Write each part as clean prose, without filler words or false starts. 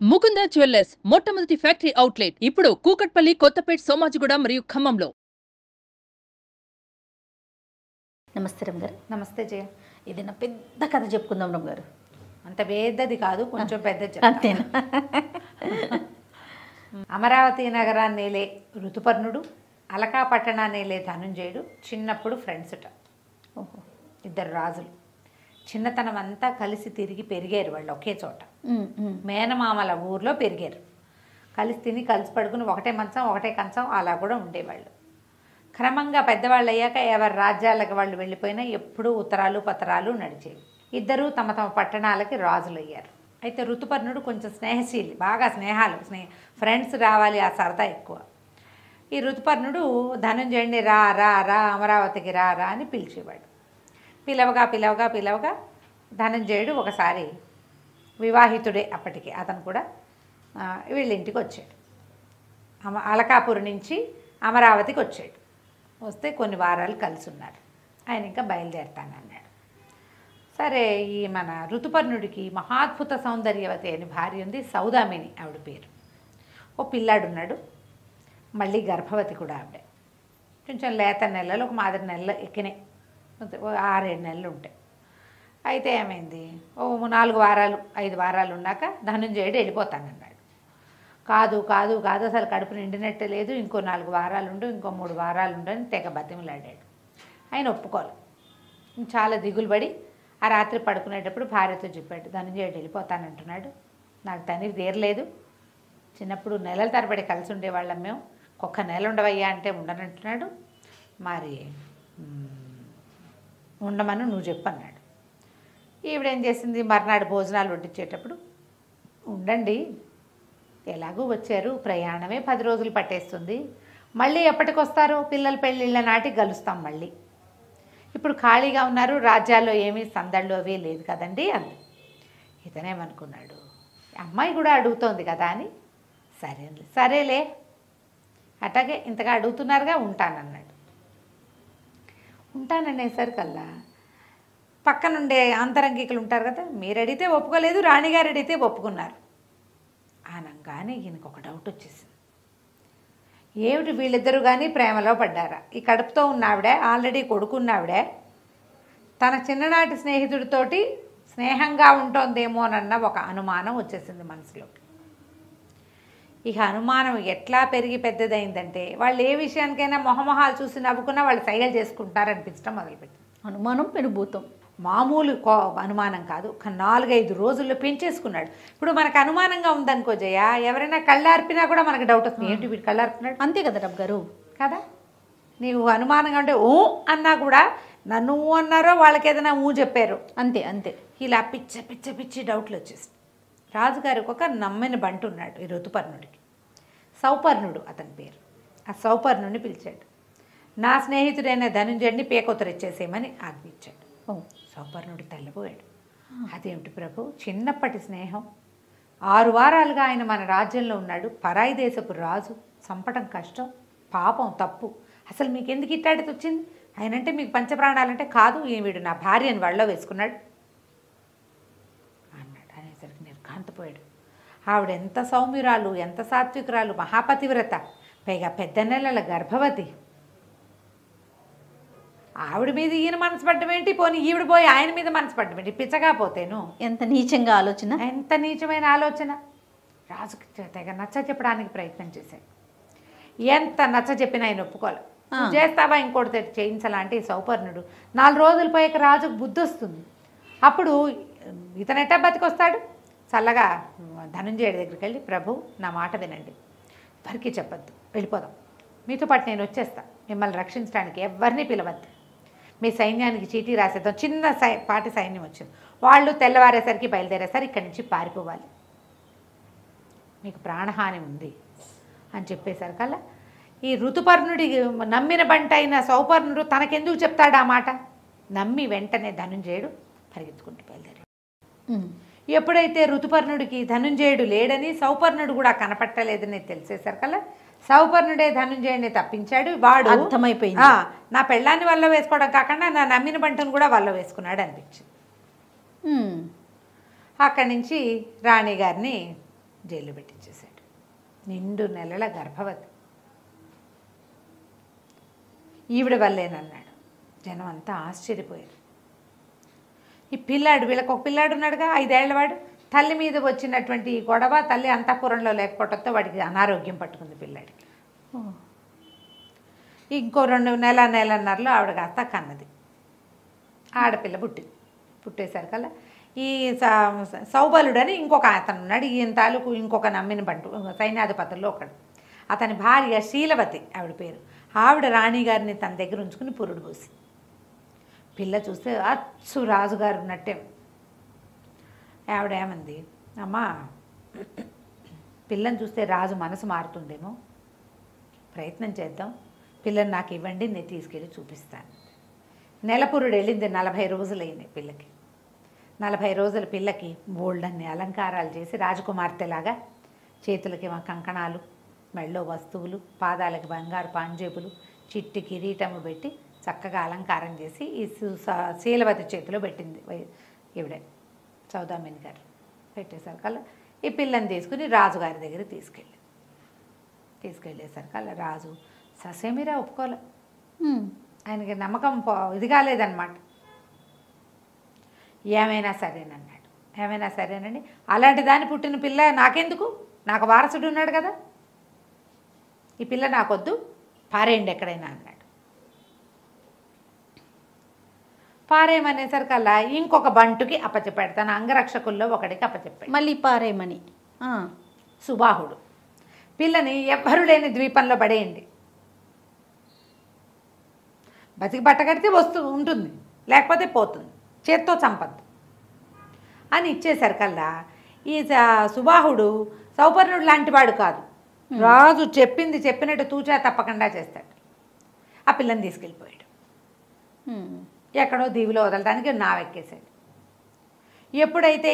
Mukunda jewellers మొట్టమొదటి factory outlet ఇప్పుడు కూకట్పల్లి, కొత్తపేట్, సోమాజిగూడ మరియు ఖమ్మంలో. నమస్తే రమ్ గారు. నమస్తే జయ. ఏదైనా పెద్ద కథ చెప్పుకుందాం రమ్ గారు. అంత పెద్దది కాదు, కొంచెం పెద్దది. అంతేనా? అమరావతి నగరాన్ని నేలే ఋతుపర్ణుడు, అలకా పట్టణాన్ని నేలే ధనుంజయుడు చిన్నప్పుడు ఫ్రెండ్స్ట. ఓహో. ఇద్దరు రాజులు. చిన్నతనం అంతా కలిసి తిరిగి పెరిగారు వాళ్ళు ఒకే చోట. మేనమామల ఊర్లో పెరిగారు. కలిసి తిని కలిసి పడుకుని ఒకటే మంచం ఒకటే కంచం అలా కూడా ఉండేవాళ్ళు. క్రమంగా పెద్దవాళ్ళు అయ్యాక ఎవరి రాజ్యాలకు వాళ్ళు వెళ్ళిపోయినా ఎప్పుడూ ఉత్తరాలు పత్రాలు నడిచేవి. ఇద్దరూ తమ తమ పట్టణాలకి రాజులు అయ్యారు. అయితే ఋతుపర్ణుడు కొంచెం స్నేహశీలి, బాగా ఫ్రెండ్స్ రావాలి ఆ సరదా ఎక్కువ. ఈ ఋతుపర్ణుడు ధనుంజయుడిని రా రా రా అమరావతికి రా రా అని పిలిచేవాడు. పిలవగా ధనుంజయుడు ఒకసారి వివాహితుడే అప్పటికి, అతను కూడా వీళ్ళ ఇంటికి వచ్చాడు. అలకాపురి నుంచి అమరావతికి వచ్చాడు. వస్తే కొన్ని వారాలు కలిసి ఉన్నారు. ఆయన ఇంకా బయలుదేరుతానన్నాడు. సరే, ఈ మన ఋతుపర్ణుడికి మహాద్భుత సౌందర్యవతి అని భార్య ఉంది, సౌదామిని ఆవిడ పేరు. ఓ పిల్లాడున్నాడు, మళ్ళీ గర్భవతి కూడా ఆవిడే. కొంచెం లేత నెలలు, ఒక మాదిరి నెలలు ఎక్కినాయి, 6-7 నెలలు ఉంటాయి. అయితే ఏమైంది, ఓ 4 వారాలు 5 వారాలు ఉన్నాక ధనుంజయుడు వెళ్ళిపోతానన్నాడు. కాదు అసలు కడుపు నిండినట్టే లేదు, ఇంకో 4 వారాలు ఉండు, ఇంకో 3 వారాలు ఉండు అని తెగ బతిమలాడాడు. ఆయన ఒప్పుకోవాలి. చాలా దిగులు పడి ఆ రాత్రి పడుకునేటప్పుడు భార్యతో చెప్పాడు, ధనుంజయుడు వెళ్ళిపోతానంటున్నాడు, నాకు తనివి తీరలేదు, చిన్నప్పుడు నెలల తరబడి కలిసి ఉండేవాళ్ళం మేము, ఒక్క నెల ఉండవయ్యా అంటే ఉండనంటున్నాడు, మరి ఉండమని నువ్వు చెప్పన్నాడు. ఈవిడేం చేసింది, మర్నాడు భోజనాలు వడ్డించేటప్పుడు, ఉండండి ఎలాగూ వచ్చారు, ప్రయాణమే 10 రోజులు పట్టేస్తుంది, మళ్ళీ ఎప్పటికొస్తారో పిల్లల పెళ్ళిళ్ళ నాటికి కలుస్తాం, మళ్ళీ ఇప్పుడు ఖాళీగా ఉన్నారు, రాజ్యాల్లో ఏమీ సందళ్ళు అవి లేదు కదండి అంది. ఇతనేమనుకున్నాడు, అమ్మాయి కూడా అడుగుతోంది కదా అని, సరేలే అట్లాగే ఇంతగా అడుగుతున్నారుగా ఉంటానన్నాడు. ఉంటాననేసరికల్లా పక్కనుండే అంతరంగికులు ఉంటారు కదా, మీరు అడిగితే ఒప్పుకోలేదు, రాణిగారు అడిగితే ఒప్పుకున్నారు అనగానే ఈయనకు ఒక డౌట్ వచ్చేసింది. ఏమిటి వీళ్ళిద్దరూ కానీ ప్రేమలో పడ్డారా? ఈ కడుపుతో ఉన్న ఆవిడే, ఆల్రెడీ కొడుకున్నావిడే తన చిన్ననాటి స్నేహితుడితోటి స్నేహంగా ఉంటోందేమోనన్న ఒక అనుమానం వచ్చేసింది మనసులోకి. ఇక అనుమానం ఎట్లా పెరిగి పెద్దదైందంటే, వాళ్ళు ఏ విషయానికైనా మొహమొహాలు చూసి నవ్వుకున్నా వాళ్ళు సైగలు చేసుకుంటారనిపించడం మొదలుపెట్టింది. అనుమానం పెనుభూతం, మామూలు అనుమానం కాదు, ఒక 4-5 రోజుల్లో పెంచేసుకున్నాడు. ఇప్పుడు మనకు అనుమానంగా ఉందనుకో జయ, ఎవరైనా కళ్ళార్పినా కూడా మనకు డౌట్ వస్తుంది, ఏంటి వీడు కళ్ళార్పినాడు, అంతే కదా రమ్ గారు కదా. నీవు అనుమానంగా ఉంటే ఊ అన్నా కూడా నన్ను ఊ అన్నారో వాళ్ళకి ఏదైనా ఊ చెప్పారు, అంతే ఇలా పిచ్చి డౌట్లు వచ్చేసి రాజుగారికి ఒక నమ్మిన బంటు ఉన్నాడు ఈ ఋతుపర్ణుడికి, సౌపర్ణుడు అతని పేరు. ఆ సౌపర్ణుడిని పిలిచాడు. నా స్నేహితుడైన ధనుంజయుడిని పేకొత్తరిచ్చేసేయమని ఆజ్ఞించాడు. సౌపర్ణుడు తెల్లబోయాడు. అదేమిటి ప్రభు, చిన్నప్పటి స్నేహం, 6 వారాలుగా ఆయన మన రాజ్యంలో ఉన్నాడు, పరాయి దేశపు రాజు, చంపటం కష్టం, పాపం, తప్పు, అసలు మీకు ఎందుకు ఇట్టాడికి వచ్చింది, ఆయనంటే మీకు పంచప్రాణాలంటే కాదు, వీడు నా భార్యని వాళ్ళలో వేసుకున్నాడు అన్నాడు. అనేసరికి నిర్ఘాంతపోయాడు. ఆవిడ ఎంత సౌమ్యురాలు, ఎంత సాత్వికురాలు, మహాపతివ్రత, పైగా పెద్ద నెలల గర్భవతి, ఆవిడ మీద ఈయన మనసు పడ్డం ఏంటి, పోనీ ఈవిడ పోయి ఆయన మీద మనసు పడ్డం ఏంటి, పిచ్చగా పోతేను. ఎంత నీచంగా ఆలోచన, ఎంత నీచమైన ఆలోచన. రాజుకి తెగ నచ్చ చెప్పడానికి ప్రయత్నం చేశాడు. ఎంత నచ్చ చెప్పినా ఆయన ఒప్పుకోవాలి. చేస్తావా ఇంకోటి చేయించాలంటే సౌపర్ణుడు 4 రోజులు పోయాక రాజుకు బుద్ధి వస్తుంది. అప్పుడు ఇతనెట్టా బతికొస్తాడు. చల్లగా ధనుంజయుడి దగ్గరికి వెళ్ళి, ప్రభు నా మాట వినండి, ఎవరికి చెప్పద్దు, వెళ్ళిపోదాం, మీతో పాటు నేను వచ్చేస్తా, మిమ్మల్ని రక్షించడానికి ఎవరిని పిలవద్దు, మీ సైన్యానికి చీటీ రాసేద్దాం. చిన్న పాటి సైన్యం వచ్చింది, వాళ్ళు తెల్లవారేసరికి బయలుదేరేసరికి ఇక్కడి నుంచి పారిపోవాలి, మీకు ప్రాణహాని ఉంది అని చెప్పేసరికల్లా ఈ ఋతుపర్ణుడి నమ్మిన బంట అయిన సౌపర్ణుడు తనకెందుకు చెప్తాడు ఆ మాట, నమ్మి వెంటనే ధనుంజయుడు పరిగెత్తుకుంటూ బయలుదేరాడు. ఎప్పుడైతే ఋతుపర్ణుడికి ధనుంజయుడు లేడని, సౌపర్ణుడు కూడా కనపట్టలేదని తెలిసేసరికల్లా సౌపర్ణుడే ధనుంజయుడిని తప్పించాడు. వాడు అర్థమైపోయింది, నా పెళ్ళాన్ని వల్ల వేసుకోవడం కాకుండా నా నమ్మిన బంటను కూడా వల్ల వేసుకున్నాడు అనిపించింది. అక్కడి నుంచి రాణిగారిని జైల్లో పెట్టించేశాడు. నిండు నెలల గర్భవతి. ఈవిడ వల్లేనన్నాడు. జనం అంతా ఆశ్చర్యపోయారు. ఈ పిల్లాడు, వీళ్ళకి ఒక పిల్లాడు ఉన్నాడుగా 5 ఏళ్లవాడు, తల్లి మీద వచ్చినటువంటి గొడవ, తల్లి అంతఃపురంలో లేకపోవడంతో వాడికి అనారోగ్యం పట్టుకుంది పిల్లాడికి. ఇంకో 2 నెలన్నరలో ఆవిడ కాస్త కన్నది. ఆడపిల్ల పుట్టేసరికల్లా ఈ సౌబలుడని ఇంకొక అతను ఉన్నాడు. ఈయన తాలూకు ఇంకొక నమ్మిన బంటు సైన్యాధిపతుల్లో ఒకడు. అతని భార్య శీలవతి ఆవిడ పేరు. ఆవిడ రాణిగారిని తన దగ్గర ఉంచుకుని పురుడు పోసి, పిల్ల చూస్తే అచ్చు రాజుగారు ఉన్నట్టే. ఆవిడ ఏమంది, అమ్మా పిల్లని చూస్తే రాజు మనసు మారుతుందేమో, ప్రయత్నం చేద్దాం, పిల్లని నాకు ఇవ్వండి, నేను తీసుకెళ్ళి చూపిస్తాను. నెలపురుడు వెళ్ళింది. 40 రోజులైంది పిల్లకి. 40 రోజుల పిల్లకి బోల్డన్ని అలంకారాలు చేసి రాజకుమార్తెలాగా చేతులకి కంకణాలు, మెళ్ళో వస్తువులు, పాదాలకి బంగారు పాంజేబులు, చిట్టి కిరీటము పెట్టి చక్కగా అలంకారం చేసి ఈ శీలవతి చేతిలో పెట్టింది ఈవిడే సౌదామిని గారు. పెట్టేసరికల్లా ఈ పిల్లని తీసుకుని రాజుగారి దగ్గర తీసుకెళ్ళేసరికల్లా రాజు ససేమిరా ఒప్పుకోలే. ఆయనకి నమ్మకం ఇది కాలేదన్నమాట. ఏమైనా సరేనన్నాడు. ఏమైనా సరేనండి, అలాంటి దాన్ని పుట్టిన పిల్ల నాకెందుకు, నాకు వారసుడు ఉన్నాడు కదా, ఈ పిల్ల నాకొద్దు, పారేయండి ఎక్కడైనా అన్నాడు. పారేయమనేసరికల్లా ఇంకొక బంటుకి అప్పచెప్పాడు. తన అంగరక్షకుల్లో ఒకడికి అప్పచెప్పాడు. మళ్ళీ పారేయమని. సుబాహుడు, పిల్లని ఎవ్వరు లేని ద్వీపంలో పడేయండి, బతికి బట్టగడితే ఉంటుంది, లేకపోతే పోతుంది, చేత్తో చంపద్దు అని ఇచ్చేసరికల్లా ఈ సుబాహుడు సౌపర్ణుడు లాంటి వాడు కాదు. రాజు చెప్పినట్టు తూచా తప్పకుండా చేస్తాడు. ఆ పిల్లని తీసుకెళ్ళిపోయాడు. ఎక్కడో దీవిలో వదలడానికి నావెక్కేశాడు. ఎప్పుడైతే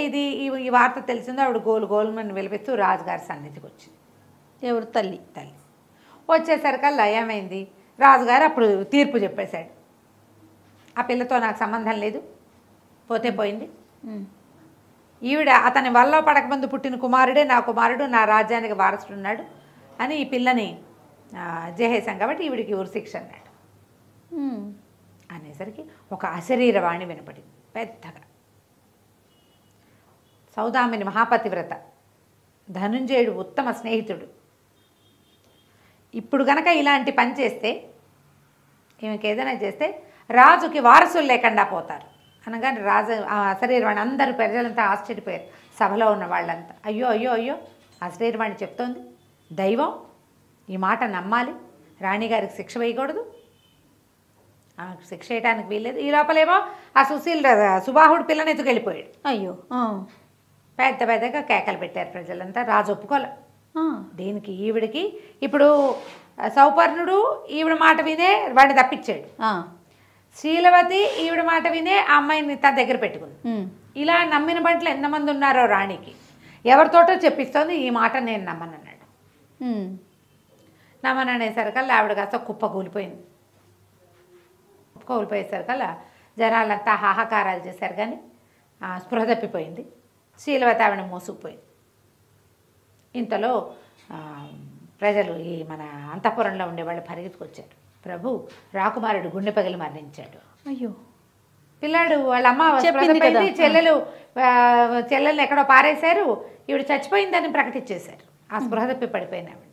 ఈ వార్త తెలిసిందో ఆవిడ గోలుమని విలిపిస్తూ రాజుగారి సన్నిధికి వచ్చింది. ఎవరు? తల్లి. వచ్చేసరికల్లా ఏమైంది, రాజుగారు అప్పుడు తీర్పు చెప్పేశాడు. ఆ పిల్లతో నాకు సంబంధం లేదు, పోతే పోయింది. ఈవిడ అతని వల్ల పడకముందు పుట్టిన కుమారుడే నా కుమారుడు, నా రాజ్యానికి వారసుడు ఉన్నాడు అని ఈ పిల్లని జేసేశాం కాబట్టి ఈవిడికి ఉరిశిక్ష అన్నాడు. అనేసరికి ఒక అశరీరవాణి వినపడింది పెద్దగా. సౌదామిని మహాపతివ్రత, ధనుంజయుడు ఉత్తమ స్నేహితుడు. ఇప్పుడు గనక ఇలాంటి పని చేస్తే, ఈమెకి ఏదైనా చేస్తే రాజుకి వారసులు లేకుండా పోతారు అనగానే రాజు ఆ అశరీరవాణి, అందరూ ప్రజలంతా ఆశ్చర్యపోయారు. సభలో ఉన్న వాళ్ళంతా అయ్యో అయ్యో అయ్యో, అశరీరవాణి చెప్తోంది, దైవం, ఈ మాట నమ్మాలి, రాణిగారికి శిక్ష వేయకూడదు, ఆమెకు శిక్ష వేయడానికి వీల్లేదు. ఈ లోపలేమో ఆ సుబాహుడు పిల్లని ఎత్తుకెళ్ళిపోయాడు. అయ్యో, పెద్దగా కేకలు పెట్టారు ప్రజలంతా. రాజు ఒప్పుకోలే దీనికి. ఈవిడికి ఇప్పుడు సౌపర్ణుడు ఈవిడ మాట వినే వాడిని తప్పించాడు. శీలవతి ఈవిడ మాట వినే ఆ అమ్మాయిని తన దగ్గర పెట్టుకుంది. ఇలా నమ్మిన బంట్లు ఎంతమంది ఉన్నారో రాణికి, ఎవరితోటో చెప్పిస్తోంది, ఈ మాట నేను నమ్మనన్నాడు. నమ్మననేసరికల్లా ఆవిడ కాస్త కూలిపోయింది. కూలిపోయేసరికల్లా జనాలంతా హాహాకారాలు చేశారు, కానీ స్పృహ తప్పిపోయింది. శీలవతి ఆవిడ మోసుకుపోయింది. ఇంతలో ప్రజలు ఈ మన అంతఃపురంలో ఉండేవాళ్ళు పరిగెత్తుకొచ్చారు. ప్రభు, రాకుమారుడు గుండె పగిలి మరణించాడు. అయ్యో, పిల్లాడు వాళ్ళ అమ్మ చెల్లెలు ఎక్కడో పారేశారు, ఈవిడ చచ్చిపోయిందని ప్రకటించేశారు. ఆ స్పృహ తప్పి పడిపోయిన ఆవిడ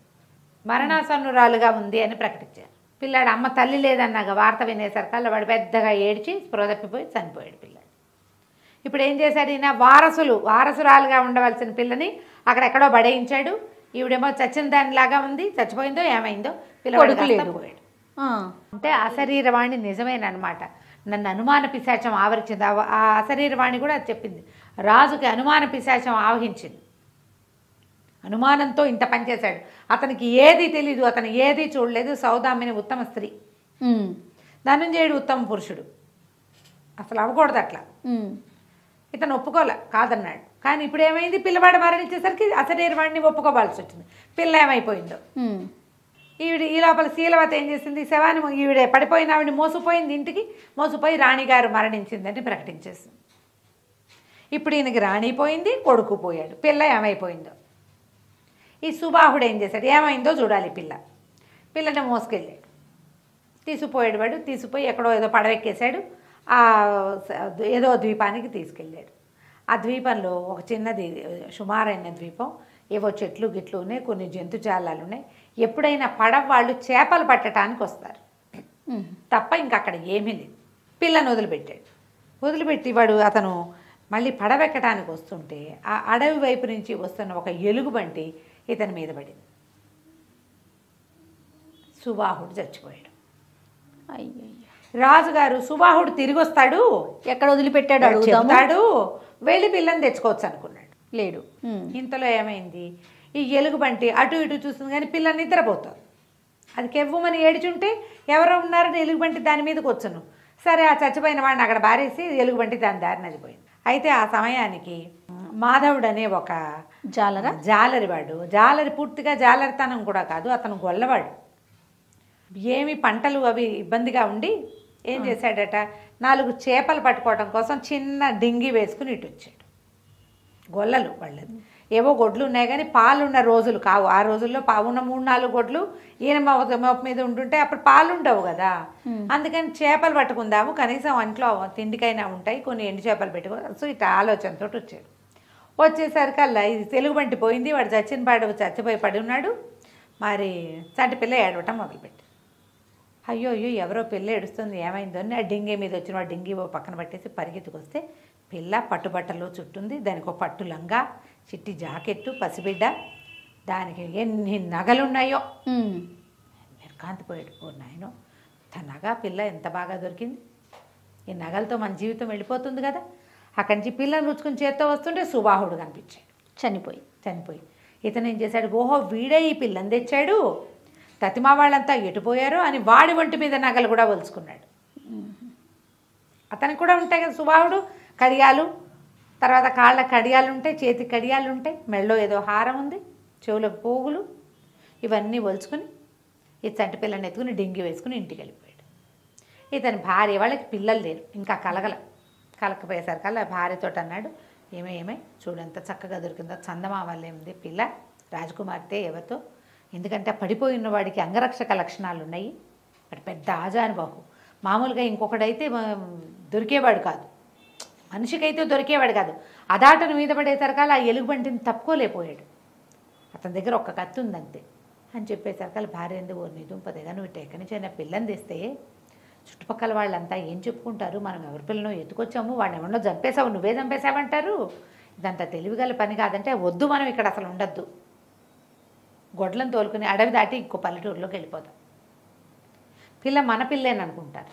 మరణాసన్నురాలుగా ఉంది అని ప్రకటించారు. పిల్లాడు అమ్మ తల్లి లేదన్నాక వార్త వినేసరికల్లా వాడు పెద్దగా ఏడ్చి స్పృహ తప్పిపోయి చనిపోయాడు పిల్లాడు. ఇప్పుడు ఏం చేశాడు ఈయన, వారసురాలుగా ఉండవలసిన పిల్లని అక్కడెక్కడో బడేయించాడు. ఈవిడేమో చచ్చిన దానిలాగా ఉంది, చచ్చిపోయిందో ఏమైందో, పిల్లవాడు పోయాడు. అంటే అశరీరవాణి నిజమేనమాట. నన్ను అనుమాన పిశాచం ఆవరించింది. ఆ అశరీరవాణి కూడా చెప్పింది, రాజుకి అనుమాన పిశాచం ఆవహించింది, అనుమానంతో ఇంత పనిచేశాడు. అతనికి ఏది తెలీదు, అతను ఏది చూడలేదు. సౌదామిని ఉత్తమ స్త్రీ, ధనుంజయుడు ఉత్తమ పురుషుడు, అసలు అవ్వకూడదు అట్లా. ఇతను ఒప్పుకోలే, కాదన్నాడు. కానీ ఇప్పుడు ఏమైంది, పిల్లవాడు మరణించేసరికి అశరీరవాణిని ఒప్పుకోవాల్సి వచ్చింది. పిల్ల ఏమైపోయిందో. ఈ లోపల శీలవతి ఏం చేసింది, శవాన్ని ఈవిడే పడిపోయిన ఆవిడని మోసుపోయింది, ఇంటికి మోసుపోయి రాణిగారు మరణించిందని ప్రకటించేసింది. ఇప్పుడు ఈయనకి రాణి పోయింది, కొడుకు పోయాడు, పిల్ల ఏమైపోయిందో. ఈ సుబాహుడు ఏం చేశాడు, ఏమైందో చూడాలి పిల్లని మోసుకెళ్ళాడు. తీసుకుపోయాడు వాడు. తీసుకుపోయి ఎక్కడో ఏదో పడవెక్కేశాడు. ఏదో ద్వీపానికి తీసుకెళ్ళాడు. ఆ ద్వీపంలో ఒక చిన్నది సుమారైన ద్వీపం, ఏవో చెట్లు గిట్లు ఉన్నాయి, కొన్ని జంతుజాలాలు ఉన్నాయి. ఎప్పుడైనా పడవ వాళ్ళు చేపలు పట్టడానికి వస్తారు తప్ప ఇంక అక్కడ ఏమీ లేదు. పిల్లని వదిలిపెట్టాడు. వదిలిపెట్టి అతను మళ్ళీ పడవెక్కడానికి వస్తుంటే ఆ అడవి వైపు నుంచి వస్తున్న ఒక ఎలుగుబంటి ఇతని మీద పడింది. సుబాహుడు చచ్చిపోయాడు. అయ్యయ్య. రాజుగారు సుబాహుడు తిరిగి వస్తాడు, ఎక్కడ వదిలిపెట్టాడు అడుగుతాము. చెబుతాడు, వెళ్ళి పిల్లని తెచ్చుకోవచ్చు అనుకున్నాడు. లేడు. ఇంతలో ఏమైంది, ఈ ఎలుగుబంటి అటు ఇటు చూస్తుంది కానీ పిల్లని నిద్రపోతారు. అది కెవ్వమని ఏడుచుంటే ఎవరో ఉన్నారని ఎలుగుబంటి దాని మీదకి వచ్చును. సరే, ఆ చచ్చిపోయిన వాడిని అక్కడ బారేసి ఎలుగుబంటి దాని దారిని అది పోయింది. అయితే ఆ సమయానికి మాధవుడు అనే ఒక జాలరివాడు, జాలరి పూర్తిగా జాలరితనం కూడా కాదు, అతను గొల్లవాడు. ఏమి పంటలు అవి ఇబ్బందిగా ఉండి ఏం చేశాడట, 4 చేపలు పట్టుకోవడం కోసం చిన్న డింగి వేసుకుని ఇటు వచ్చాడు. గొల్లలు వాళ్ళది. ఏవో గొడ్లు ఉన్నాయి కానీ పాలున్న రోజులు కావు. ఆ రోజుల్లో ఉన్న 3-4 గొడ్లు ఈయన మోపు మీద ఉంటుంటే అప్పుడు పాలు ఉండవు కదా. అందుకని చేపలు పట్టుకుందాము, కనీసం ఇంట్లో తిండికైనా ఉంటాయి, కొన్ని ఎండు చేపలు పెట్టుకో. సో ఇట్లా ఆలోచనతో వచ్చాడు. వచ్చేసరికల్లా ఇది తెలుగుబంటి పోయింది, వాడు చచ్చిపోయి పడి ఉన్నాడు. మరి చంటి పిల్ల ఏడవటం మొదలుపెట్టి, అయ్యో ఎవరో పిల్ల ఏడుస్తుంది, ఏమైందో అని ఆ డింగి మీద వచ్చిన వాడు డింగి పక్కన పట్టేసి పరిగెత్తుకొస్తే పిల్ల పట్టుబట్టలో చుట్టుంది. దానికి ఒక పట్టు లంగా, చిట్టి జాకెట్టు, పసిబిడ్డ, దానికి ఎన్ని నగలున్నాయో. నిర్కాంతిపోయాడు. ఓ నాయనో, తన నగ పిల్ల ఎంత బాగా దొరికింది, ఈ నగలతో మన జీవితం వెళ్ళిపోతుంది కదా. అక్కడి నుంచి పిల్లని రుచుకుని చేత్తో వస్తుంటే సుబాహుడు కనిపించాడు చనిపోయి. ఇతను ఏం చేశాడు, ఓహో వీడే ఈ పిల్లని తెచ్చాడు, తతిమా వాళ్ళంతా ఎటుపోయారో అని వాడి ఒంటి మీద నగలు కూడా ఒలుచుకున్నాడు. అతనికి కూడా ఉంటాయి కదా సుబాహుడు, కడియాలు, తర్వాత కాళ్ళ కడియాలు ఉంటాయి, చేతి కడియాలు ఉంటాయి, మెళ్ళో ఏదో హారం ఉంది, చెవులకు పోగులు, ఇవన్నీ ఒలుచుకుని ఈ చంటి పిల్లని ఎత్తుకుని డింగి వేసుకుని ఇంటికి వెళ్ళిపోయాడు. ఇతని భార్య, వాళ్ళకి పిల్లలు లేరు, ఇంకా కలకపోయేసరికల్లా భార్యతో అన్నాడు, ఏమే చూడంత చక్కగా దొరికిందో, చందమామల్లే ఉంది పిల్ల, రాజకుమార్తె ఎవరితో, ఎందుకంటే పడిపోయిన వాడికి అంగరక్షక లక్షణాలు ఉన్నాయి, అటు పెద్ద ఆజానుబాహు, మామూలుగా ఇంకొకడైతే దొరికేవాడు కాదు, మనిషికైతే దొరికేవాడు కాదు. అదాటను మీద పడేసరికల్లా ఆ ఎలుగుబంటిని తప్పుకోలేకపోయాడు. అతని దగ్గర ఒక్క కత్తి ఉందంతే అని చెప్పేసరికల్లా భార్య ఎందుకు ఓ నిదుంపదేగా, నువ్వు ఎక్కడి నుంచి అయినా పిల్లని తెస్తే చుట్టుపక్కల వాళ్ళంతా ఏం చెప్పుకుంటారు, మనం ఎవరి పిల్లను ఎత్తుకొచ్చాము, వాడిని ఎవరినో చంపేశావు, నువ్వే చంపేశావంటారు, ఇదంతా తెలివిగల పని కాదంటే వద్దు, మనం ఇక్కడ అసలు ఉండద్దు, గొడ్లను తోలుకుని అడవి దాటి ఇంకో పల్లెటూరులోకి వెళ్ళిపోతాం, పిల్ల మన పిల్లేననుకుంటారు,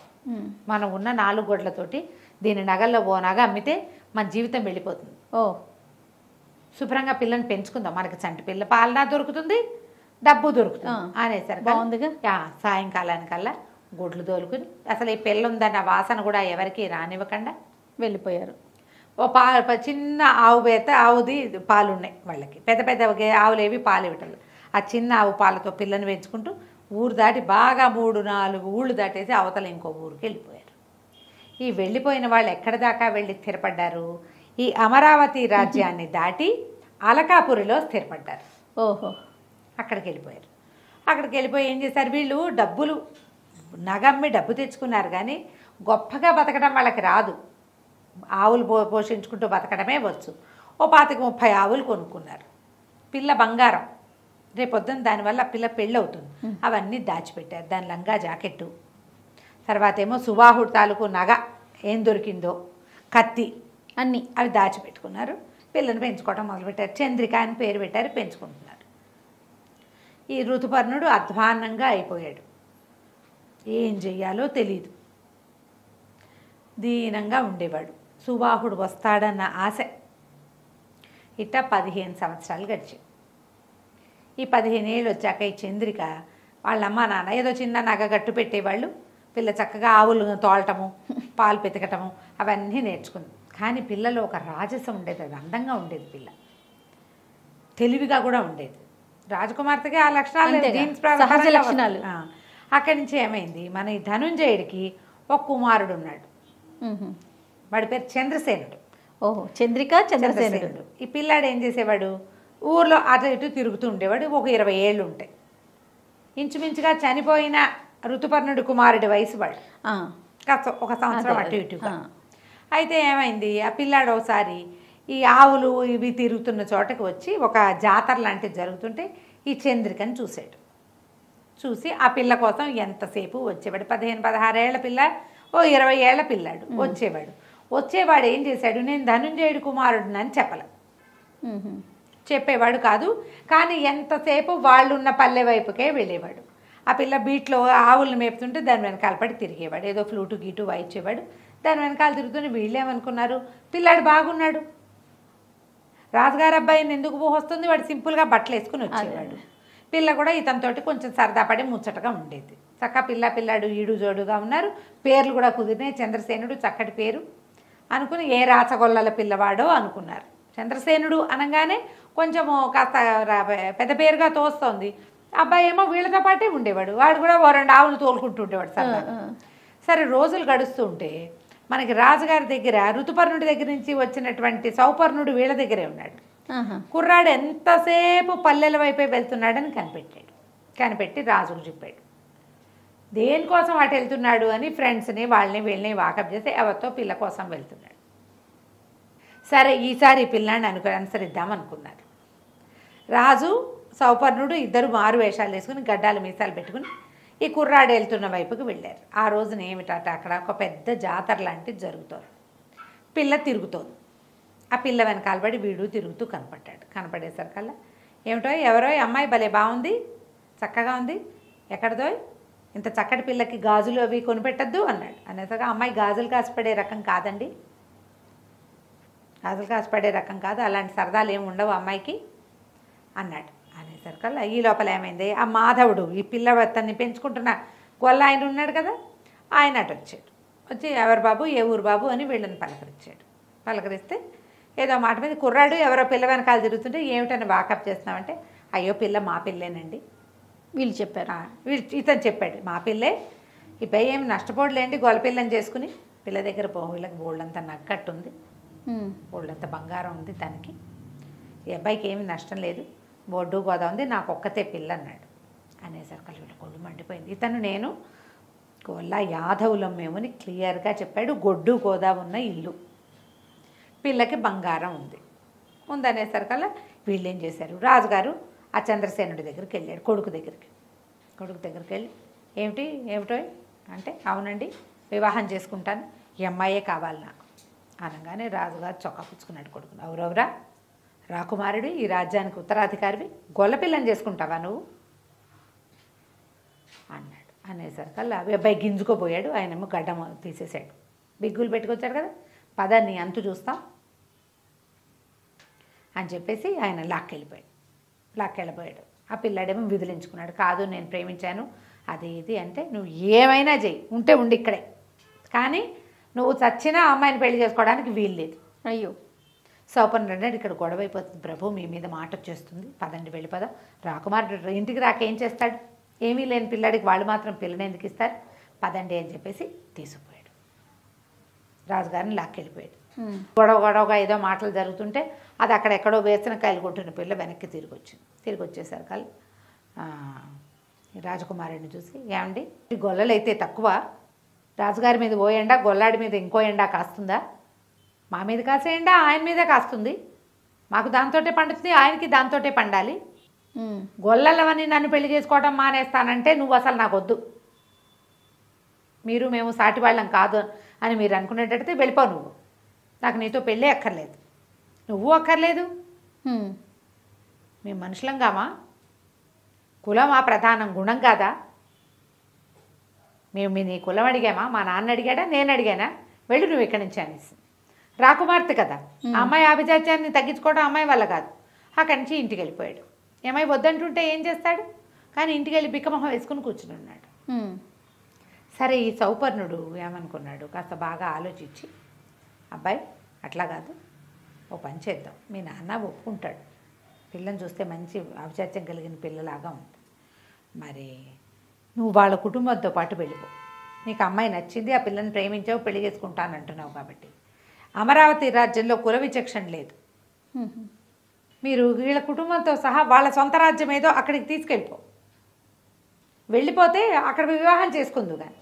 మనం ఉన్న 4 గొడ్లతోటి దీని నగల్లో ఓ నగ అమ్మితే మన జీవితం వెళ్ళిపోతుంది, శుభ్రంగా పిల్లని పెంచుకుందాం, మనకి చంటి పిల్ల పాలనా దొరుకుతుంది, డబ్బు దొరుకుతుంది అనేసరికి బాగుందిగా. సాయంకాలానికల్లా గొడ్లు తోలుకుని అసలు ఈ పిల్ల ఉందన్న వాసన కూడా ఎవరికి రానివ్వకుండా వెళ్ళిపోయారు. ఓ చిన్న ఆవుది పాలు ఉన్నాయి వాళ్ళకి, పెద్ద ఆవులేవి పాలు ఇవ్వటం, ఆ చిన్న ఆవు పాలతో పిల్లని పెంచుకుంటూ ఊరు దాటి బాగా 3-4 ఊళ్ళు దాటేసి అవతల ఇంకో ఊరికి వెళ్ళిపోయారు. ఈ వెళ్ళిపోయిన వాళ్ళు ఎక్కడి దాకా వెళ్ళి స్థిరపడ్డారు, ఈ అమరావతి రాజ్యాన్ని దాటి అలకాపురిలో స్థిరపడ్డారు. అక్కడికి వెళ్ళిపోయారు. అక్కడికి వెళ్ళిపోయి ఏం చేశారు, వీళ్ళు డబ్బులు నగమ్మి డబ్బు తెచ్చుకున్నారు కానీ గొప్పగా బతకడం వాళ్ళకి రాదు, ఆవులు పోషించుకుంటూ బతకడమే వచ్చు. ఓ 25-30 ఆవులు కొనుక్కున్నారు. పిల్ల బంగారం, రేపొద్దున దానివల్ల పిల్ల పెళ్ళి అవుతుంది, అవన్నీ దాచిపెట్టారు. దాని లంగా జాకెట్టు, తర్వాత ఏమో సుబాహుడు తాలూకు నగ ఏం దొరికిందో, కత్తి, అన్నీ అవి దాచిపెట్టుకున్నారు. పిల్లని పెంచుకోవడం మొదలుపెట్టారు. చంద్రిక అని పేరు పెట్టారు, పెంచుకుంటున్నారు. ఈ ఋతుపర్ణుడు అధ్వాన్నంగా అయిపోయాడు, ఏం చెయ్యాలో తెలీదు, దీనంగా ఉండేవాడు. సుబాహుడు వస్తాడన్న ఆశ. ఇట్ట 15 సంవత్సరాలు గడిచాయి. ఈ 15 ఏళ్ళు వచ్చాక ఈ చంద్రిక వాళ్ళ అమ్మ నాన్న ఏదో చిన్న నగ గట్టు పెట్టేవాళ్ళు, పిల్ల చక్కగా ఆవులు తోలటము, పాలు పెతకటము అవన్నీ నేర్చుకుంది. కానీ పిల్లలో ఒక రాజసం ఉండేది, అది అందంగా ఉండేది, పిల్ల తెలివిగా కూడా ఉండేది. రాజకుమార్తెకి ఆ లక్షణాలు, సహజ లక్షణాలు. అక్కడి నుంచి ఏమైంది, మన ఈ ధనుంజయుడికి ఒక కుమారుడు ఉన్నాడు, వాడి పేరు చంద్రసేనుడు. చంద్రిక చంద్రసేనుడు. ఈ పిల్లాడు ఏం చేసేవాడు, ఊర్లో అటు ఇటు తిరుగుతూ ఉండేవాడు. ఒక 20 ఏళ్ళు ఉంటాయి. ఇంచుమించుగా చనిపోయిన ఋతుపర్ణుడి కుమారుడి వయసు వాడు. ఆ, కాస్త ఒక సంవత్సరం అదే, అటు అదే. ఇటుగా. ఆ. అయితే ఏమైంది, ఆ పిల్లాడు ఒకసారి ఈ ఆవులు ఇవి తిరుగుతున్న చోటకి వచ్చి ఒక జాతర లాంటిది జరుగుతుంటే ఈ చంద్రికని చూశాడు. చూసి ఆ పిల్ల కోసం ఎంతసేపు వచ్చేవాడు. 15-16 ఏళ్ల పిల్ల, ఓ 20 ఏళ్ల పిల్లాడు వచ్చేవాడు ఏం చేశాడు, నేను ధనుంజయుడి కుమారుడినని చెప్పలే, మ్మ్. చెప్పేవాడు కాదు. కానీ ఎంతసేపు వాళ్ళున్న పల్లె వైపుకే వెళ్ళేవాడు. ఆ పిల్ల బీట్లో ఆవులను మేపుతుంటే దాని వెనకాల పడి తిరిగేవాడు. ఏదో ఫ్లూటు గీటు వాయించేవాడు, దాని వెనకాల తిరుగుతుంటే వీళ్ళేమనుకున్నారు, పిల్లాడు బాగున్నాడు, రాజుగారి అబ్బాయిని ఎందుకు వస్తుంది, వాడు సింపుల్గా బట్టలు వేసుకుని వచ్చేవాడు. పిల్ల కూడా ఇతనితోటి కొంచెం సరదా పడి ముచ్చటగా ఉండేది. పిల్లాడు ఈడు జోడుగా ఉన్నారు, పేర్లు కూడా కుదిరినాయి. చంద్రసేనుడు చక్కటి పేరు అనుకుని ఏ రాచగొల్లల పిల్లవాడో అనుకున్నారు. చంద్రసేనుడు అనగానే కొంచెము కాస్త పెద్ద పేరుగా తోస్తోంది. అబ్బాయి ఏమో వీళ్ళతో పాటే ఉండేవాడు. వాడు కూడా ఓ 2 ఆవులు తోలుకుంటూ ఉండేవాడు సరదాగా. సరే రోజులు గడుస్తూ ఉంటే మనకి రాజుగారి దగ్గర ఋతుపర్ణుడి దగ్గర నుంచి వచ్చినటువంటి సౌపర్ణుడు వీళ్ళ దగ్గరే ఉన్నాడు. కుర్రాడు ఎంతసేపు పల్లెల వైపే వెళ్తున్నాడని కనిపెట్టి రాజుకు చెప్పాడు. దేనికోసం అటు వెళ్తున్నాడు అని ఫ్రెండ్స్ని వాళ్ళని వీళ్ళని వాకప్ చేస్తే ఎవరితో పిల్ల కోసం వెళ్తున్నాడు. సరే ఈసారి ఈ పిల్లాన్ని అనుసరిద్దాం అనుకున్నారు. రాజు సౌపర్ణుడు ఇద్దరు మారు వేషాలు వేసుకుని గడ్డాలు మీసాలు పెట్టుకుని ఈ కుర్రాడు వెళ్తున్న వైపుకి వెళ్ళారు. ఆ రోజున ఏమిటట, అక్కడ ఒక పెద్ద జాతర లాంటిది జరుగుతోంది. పిల్ల తిరుగుతోంది. ఆ పిల్ల వెనకాల పడి వీడు తిరుగుతూ కనపడేసరికల్లా ఏమిటో ఎవరో అమ్మాయి భలే బాగుంది, చక్కగా ఉంది, ఎక్కడదో ఇంత చక్కటి పిల్లకి గాజులు అవి కొనిపెట్టద్దు అన్నాడు. అనేసరికి అమ్మాయి గాజులు కాసిపడే రకం కాదండి, గాజులు కాసిపడే రకం కాదు, అలాంటి సరదాలు ఏమి ఉండవు అమ్మాయికి అన్నాడు. అనేసరికల్లా ఈ లోపల ఏమైంది, ఆ మాధవుడు ఈ పిల్లవత్తన్ని పెంచుకుంటున్న గొల్ల ఆయన ఉన్నాడు కదా, ఆయన అటు వచ్చి ఎవరు బాబు, ఏ ఊరు బాబు అని వీళ్ళని పలకరిస్తే ఏదో మాట మీద కుర్రాడు ఎవరో పిల్ల వెనకాల తిరుగుతుంటే ఏమిటని వాకప్ చేస్తున్నామంటే, అయ్యో పిల్ల మా పిల్లేనండి వీళ్ళు చెప్పారు. ఇతను చెప్పాడు, మా పిల్లే, ఈ పై ఏమి నష్టపోడలేండి, గొల్లపిల్లని చేసుకుని పిల్ల దగ్గర వీళ్ళకి బోళ్ళంతా నగ్గట్టుంది, బోళ్ళంతా బంగారం ఉంది తనకి, ఈ అబ్బాయికి ఏమి నష్టం లేదు, బొడ్డు గోదా ఉంది, నాకు ఒక్కతే పిల్ల అన్నాడు. అనేసరికి వీళ్ళు కొళ్ళు మండిపోయింది. ఇతను నేను గొల్ల యాదవులం మేమని క్లియర్గా చెప్పాడు. గొడ్డు గోదా ఉన్న ఇల్లు, పిల్లకి బంగారం ఉందనేసరికల్లా వీళ్ళు ఏం చేశారు, రాజుగారు ఆ చంద్రసేనుడి దగ్గరికి వెళ్ళాడు, కొడుకు దగ్గరికి వెళ్ళి ఏమిటో అంటే, అవునండి వివాహం చేసుకుంటాను, ఈ అమ్మాయే కావాలి నాకు అనగానే రాజుగారు చొక్కా పుచ్చుకున్నాడు కొడుకుని. ఎవరెవరా రాకుమారుడు, ఈ రాజ్యానికి ఉత్తరాధికారివి, గొల్లపిల్లని చేసుకుంటావా నువ్వు అన్నాడు. అనేసరికల్లా అబ్బాయి గింజుకోపోయాడు. ఆయనేమో గడ్డం తీసేశాడు, బిగ్గులు పెట్టుకొచ్చాడు కదా, పదాన్ని అంతు చూస్తాం అని చెప్పేసి ఆయన లాక్కెళ్ళిపోయాడు. ఆ పిల్లాడేమో విదిలించుకున్నాడు, కాదు నేను ప్రేమించాను అది ఇది అంటే, నువ్వు ఏమైనా చెయ్యి, ఉండి ఇక్కడే, కానీ నువ్వు చచ్చినా అమ్మాయిని పెళ్లి చేసుకోవడానికి వీల్లేదు. అయ్యో, సౌపర్ణుడు అన్నాడు, ఇక్కడ గొడవ అయిపోతుంది ప్రభు, మీ మీద మాట వచ్చేస్తుంది, పదండి వెళ్ళిపోదాం. రాకుమారుడు ఇంటికి రాక ఏం చేస్తాడు, ఏమీ లేని పిల్లాడికి వాళ్ళు మాత్రం పిల్లని ఎందుకు ఇస్తారు, పదండి అని చెప్పేసి తీసుకుపోయాడు. రాజుగారిని లాక్కెళ్ళిపోయాడు. గొడవగా ఏదో మాటలు జరుగుతుంటే అది అక్కడెక్కడో వేసిన కాయలు కొట్టిన పిల్ల వెనక్కి తిరిగి వచ్చేసరికి రాజకుమారుడిని చూసి, ఏమండి ఈ గొల్లలు అయితే తక్కువ, రాజుగారి మీద ఓ ఎండా, గొల్లాడి మీద ఇంకో ఎండా కాస్తుందా, మా మీద కాసే ఎండా ఆయన మీదే కాస్తుంది, మాకు దాంతోటే పండుతుంది, ఆయనకి దాంతోటే పండాలి, గొల్లలవని నన్ను పెళ్లి చేసుకోవడం మానేస్తానంటే నువ్వు అసలు నాకు వద్దు, మేము సాటి వాళ్ళం కాదు అని మీరు అనుకునేటట్టయితే వెళ్ళిపో, నువ్వు నాకు నీతో పెళ్ళే అక్కర్లేదు, నువ్వు అక్కర్లేదు, మేము మనుషులంగామా, కులం ఆ ప్రధానం గుణం కాదా, మేము నీ కులం అడిగామా, మా నాన్న అడిగాడా, నేను అడిగానా, వెళ్ళు నువ్వు ఇక్కడి నుంచి అనేసి. రాకుమార్తె కదా, అమ్మాయి ఆభిజాత్యాన్ని తగ్గించుకోవడం అమ్మాయి వల్ల కాదు. అక్కడి నుంచి ఇంటికి వెళ్ళిపోయాడు. ఏమై వద్దంటుంటే ఏం చేస్తాడు, కానీ ఇంటికి వెళ్ళి బిక్కమొహం వేసుకుని కూర్చుని ఉన్నాడు. సరే ఈ సౌపర్ణుడు ఏమనుకున్నాడు, కాస్త బాగా ఆలోచించి, అబ్బాయి అట్లా కాదు, ఓ పని చేద్దాం, మీ నాన్న ఒప్పుకుంటాడు, పిల్లని చూస్తే మంచి ఆభిజాత్యం కలిగిన పిల్లలాగా ఉంది, మరి నువ్వు వాళ్ళ కుటుంబంతో పాటు వెళ్ళిపో, నీకు అమ్మాయి నచ్చింది, ఆ పిల్లని ప్రేమించావు, పెళ్లి చేసుకుంటాను అంటున్నావు కాబట్టి, అమరావతి రాజ్యంలో కుల విచక్షణ లేదు, మీరు వీళ్ళ కుటుంబంతో సహా వాళ్ళ సొంత రాజ్యం ఏదో అక్కడికి తీసుకెళ్ళిపో, వెళ్ళిపోతే అక్కడ వివాహం చేసుకుందు. కానీ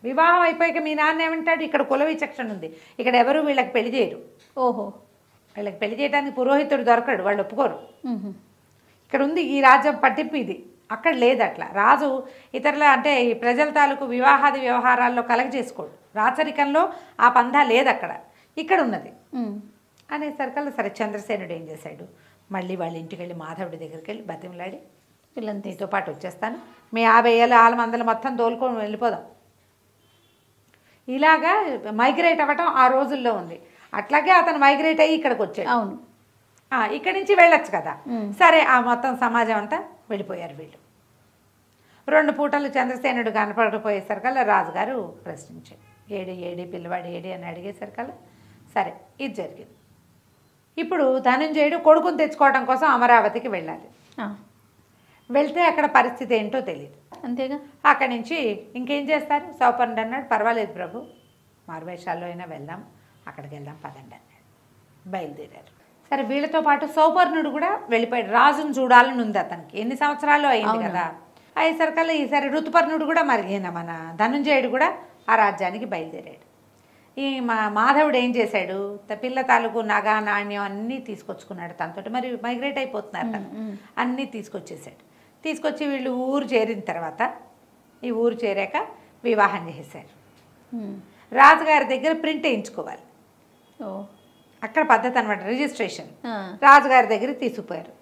వివాహం అయిపోయాక మీ నాన్న ఏమంటాడు, ఇక్కడ కుల విచక్షణ ఉంది, ఇక్కడ ఎవరు వీళ్ళకి పెళ్లి చేయరు. ఓహో. వీళ్ళకి పెళ్లి చేయడానికి పురోహితుడు దొరకడు, వాళ్ళు ఒప్పుకోరు. మ్మ్. ఇక్కడ ఉంది ఈ రాజ్యం పట్టింపు ఇది, అక్కడ లేదు అట్లా. రాజు ఇతరుల అంటే ఈ ప్రజల తాలూకు వివాహాది వ్యవహారాల్లో కలగ చేసుకోడు, రాచరికంలో ఆ పందా లేదు అక్కడ, ఇక్కడ ఉన్నది మ్మ్. అనేసరికల్లా సరే చంద్రసేనుడు ఏం చేశాడు, మళ్ళీ వాళ్ళ ఇంటికి వెళ్ళి మాధవుడి దగ్గరికి వెళ్ళి బతిమలాడి, పిల్లని నీతో పాటు వచ్చేస్తాను, మీ 50 ఏళ్ళ ఆలమందలు మొత్తం తోలుకొని వెళ్ళిపోదాం. ఇలాగా మైగ్రేట్ అవ్వటం ఆ రోజుల్లో ఉంది. అట్లాగే అతను మైగ్రేట్ అయ్యి ఇక్కడికి వచ్చాడు. అవును. ఇక్కడి నుంచి వెళ్ళొచ్చు కదా. మ్మ్. సరే ఆ మొత్తం సమాజం అంతా వెళ్ళిపోయారు వీళ్ళు. 2 పూటలు చంద్రసేనుడు కనపడకపోయేసరికల్లా రాజుగారు ప్రశ్నించాడు, ఏడి పిల్లవాడు ఏడి అని అడిగేసరికల్లా సరే ఇది జరిగింది. ఇప్పుడు ధనంజయుడు కొడుకుని తెచ్చుకోవడం కోసం అమరావతికి వెళ్ళాలి. ఆ. వెళ్తే అక్కడ పరిస్థితి ఏంటో తెలియదు. అంతేగా. అక్కడి నుంచి ఇంకేం చేస్తారు, సౌపర్ణుడు అన్నాడు పర్వాలేదు ప్రభు, మారువేషాల్లో అయినా వెళ్దాం, అక్కడికి వెళ్దాం పదండి అన్నాడు. బయలుదేరారు. సరే వీళ్ళతో పాటు సౌపర్ణుడు కూడా వెళ్ళిపోయాడు, రాజును చూడాలని ఉంది అతనికి, ఎన్ని సంవత్సరాల్లో అయింది కదా. అయ్యేసరికల్లా ఈసారి ఋతుపర్ణుడు కూడా మరి మన ధనుంజయుడు కూడా ఆ రాజ్యానికి బయలుదేరాడు. ఈ మాధవుడు ఏం చేశాడు, పిల్ల తాలూకు నగ నాణ్యం అన్నీ తీసుకొచ్చుకున్నాడు తనతోటి. మరి మైగ్రేట్ అయిపోతున్నారు కదా, అన్నీ తీసుకొచ్చేసాడు. తీసుకొచ్చి వీళ్ళు ఊరు చేరిన తర్వాత ఈ ఊరు చేరాక వివాహం చేశారు. మ్మ్. రాజుగారి దగ్గర ప్రింట్ వేయించుకోవాలి, ఓ. అక్కడ పద్ధతి అనమాట, రిజిస్ట్రేషన్. ఆ. రాజుగారి దగ్గర తీసుకుపోయారు,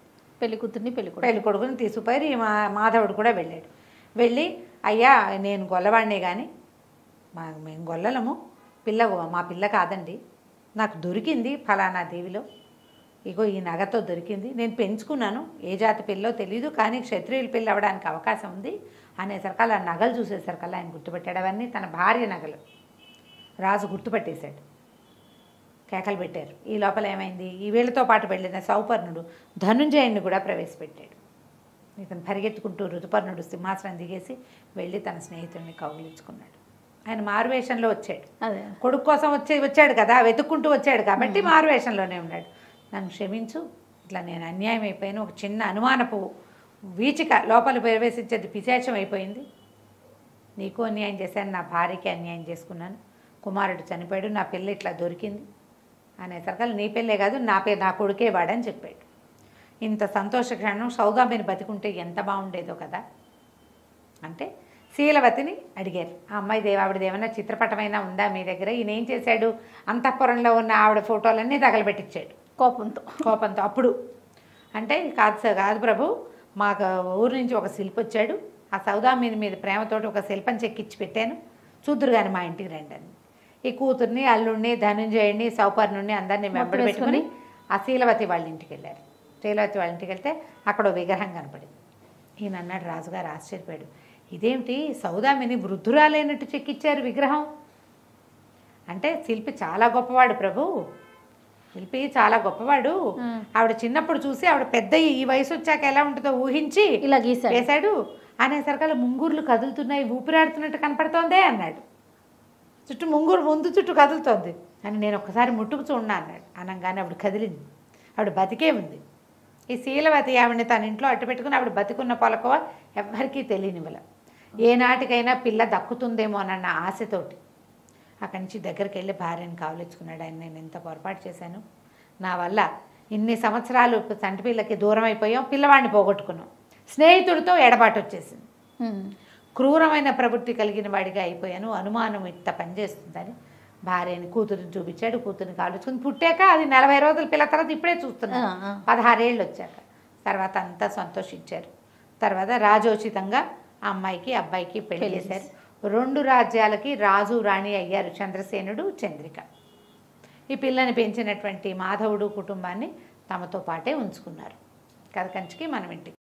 పెళ్లి కూతుర్ని పెళ్లి పెళ్లి కొడుకుని తీసుకుపోయారు. ఈ మాధవుడు కూడా వెళ్ళాడు. వెళ్ళి అయ్యా నేను గొల్లవాడినే కానీ మేము గొల్లలము, మా పిల్ల కాదండి, నాకు దొరికింది ఫలానా దేవిలో, ఇగో ఈ నగతో దొరికింది, నేను పెంచుకున్నాను, ఏ జాతి పిల్లో తెలీదు, కానీ క్షత్రియుల పిల్ల అవ్వడానికి అవకాశం ఉంది అనేసరికల్లా ఆ నగలు చూసేసరికల్లా ఆయన గుర్తుపెట్టాడు. అవన్నీ తన భార్య నగలు. రాజు గుర్తుపట్టేశాడు, కేకలు పెట్టారు. ఈ లోపల ఏమైంది, ఈ వీళ్ళతో పాటు వెళ్ళిన సౌపర్ణుడు ధనుంజయుడిని కూడా ప్రవేశపెట్టాడు. ఇతను పరిగెత్తుకుంటూ ఋతుపర్ణుడు సింహాసనం దిగేసి వెళ్ళి తన స్నేహితుడిని కౌగిలించుకున్నాడు. ఆయన మారువేషంలో వచ్చాడు, అదే. కొడుకు కోసం వచ్చాడు కదా, వెతుక్కుంటూ వచ్చాడు కాబట్టి మారువేషంలోనే ఉన్నాడు. నన్ను క్షమించు, ఇట్లా నేను అన్యాయం అయిపోయాను, ఒక చిన్న అనుమానపు వీచిక లోపల ప్రవేశించేది పిశాచం అయిపోయింది, నీకు అన్యాయం చేశాను, నా భార్యకి అన్యాయం చేసుకున్నాను, కుమారుడు చనిపోయాడు, నా పిల్ల ఇట్లా దొరికింది అనేసరికల్లా నీ పిల్లే కాదు నా కొడుకే వాడని చెప్పాడు. ఇంత సంతోష క్షణం సౌదామిని బతికుంటే ఎంత బాగుండేదో కదా అంటే శీలవతిని అడిగారు, ఆ అమ్మాయి ఆవిడది ఏమైనా చిత్రపటమైనా ఉందా మీ దగ్గర, ఈయన ఏం చేశాడు, అంతఃపురంలో ఉన్న ఆవిడ ఫోటోలన్నీ తగలబెట్టించాడు కోపంతో. అప్పుడు అంటే కాదు ప్రభు, మాకు ఊరు నుంచి ఒక శిల్పి వచ్చాడు, ఆ సౌదామిని మీద ప్రేమతోటి ఒక శిల్పం చెక్కిచ్చి పెట్టాను, చూద్దురు కానీ మా ఇంటికి రండి అని. ఈ కూతుర్ని అల్లుడిని ధనుంజయుడిని సౌపర్ణుడిని అందరినీ వెంబడి పెట్టుకుని ఆ శీలవతి వాళ్ళ ఇంటికి వెళ్ళారు. శీలవతి వాళ్ళ ఇంటికి వెళ్తే అక్కడ విగ్రహం కనపడింది. ఈయన అన్నాడు, రాజుగారు ఆశ్చర్యపోయాడు, ఇదేమిటి సౌదామిని వృద్ధురాలైనట్టు చెక్కిచ్చారు విగ్రహం అంటే, శిల్పి చాలా గొప్పవాడు ప్రభు, శిల్పి చాలా గొప్పవాడు, ఆవిడ చిన్నప్పుడు చూసి ఆవిడ పెద్ద ఈ వయసు వచ్చాక ఎలా ఉంటుందో ఊహించి ఇలా గీసాడు అనేసరికల్లా ముంగూర్లు కదులుతున్నాయి, ఊపిరాడుతున్నట్టు కనపడుతోందే అన్నాడు. ముందు చుట్టూ కదులుతోంది అని నేను ఒక్కసారి ముట్టుకు చూడన్నా అన్నాడు. అనగానే ఆవిడ కదిలింది, ఆవిడ బతికే ఉంది. ఈ శీలవతి ఆవిడని తన ఇంట్లో అట్టు పెట్టుకుని ఆవిడ బతికున్న పొలకవ ఎవ్వరికీ తెలియనివ్వల. ఏనాటికైనా పిల్ల దక్కుతుందేమో అన్న ఆశతోటి అక్కడి నుంచి దగ్గరికి వెళ్ళి భార్యను కావలించుకున్నాడు. ఆయన నేను ఎంత పొరపాటు చేశాను, నా వల్ల ఇన్ని సంవత్సరాలు చంటి పిల్లకి దూరం అయిపోయాం, పిల్లవాడిని పోగొట్టుకున్నాం, స్నేహితుడితో ఎడబాటు వచ్చేసింది, క్రూరమైన ప్రవృత్తి కలిగిన వాడిగా అయిపోయాను, అనుమానం ఇంత పనిచేస్తుందని భార్యని కూతురిని చూపించాడు. కూతురిని కావలించుకుని పుట్టాక అది 40 రోజుల పిల్ల, తర్వాత ఇప్పుడే చూస్తున్నాను 16 ఏళ్ళు వచ్చాక, తర్వాత అంతా సంతోషించారు. తర్వాత రాజోచితంగా ఆ అమ్మాయికి అబ్బాయికి పెళ్లి చేశారు. 2 రాజ్యాలకి రాజు రాణి అయ్యారు, చంద్రసేనుడు చంద్రిక. ఈ పిల్లని పెంచినటువంటి మాధవుడు కుటుంబాన్ని తమతో పాటే ఉంచుకున్నారు. కథ కంచికి మనం ఇంటికి.